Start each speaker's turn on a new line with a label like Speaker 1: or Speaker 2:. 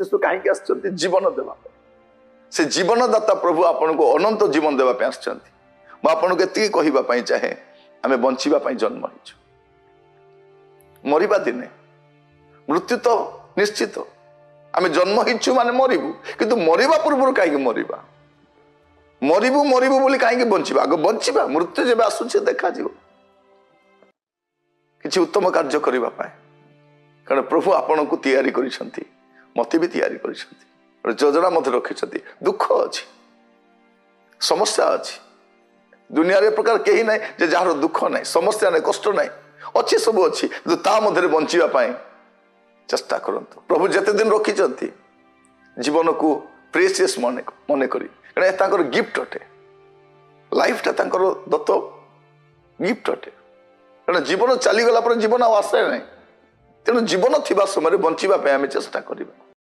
Speaker 1: यीशु कहीं आसछन्ति जीवन देवा से जीवनदाता प्रभु आपन को अनंत जीवन देवा पे आसछन्ति मु आपन को एति कहिबा पई चाहे आमे बंचिबा पई जन्म हिचु मरिबा दिने मृत्यु तो निश्चित आमे जन्म हिचु माने मरिबु किंतु मरिबा पूर्व कहीं मरिबा मरिबु मरिबु बोली कहीं बंचिबा आग बंचिबा मृत्यु जेबे आसुचे देखा जीव किछि उत्तम कार्य करिबा पाए कारण प्रभु आपन को तैयारी करिसंती मते भी तैयारी करिसंती योजना मते रखिसंती दुख अछि समस्या अछि दुनिया रे प्रकार केही नै जे जहार दुख नै समस्या नै कष्ट नै अछि सब अछि जो ता मधे बंचिबा पाए चेष्टा करंतु प्रभु जते दिन रखिसंती जीवन को प्रेशियस मने करी कारण ताकर गिफ्ट अटे लाइफ ता ताकर दत्त गिफ्ट अटे कारण जीवन चली गला पर जीवन आसे नै तेणु जीवन थिबा समय बंचिबा पे आमे चेष्टा करिबा।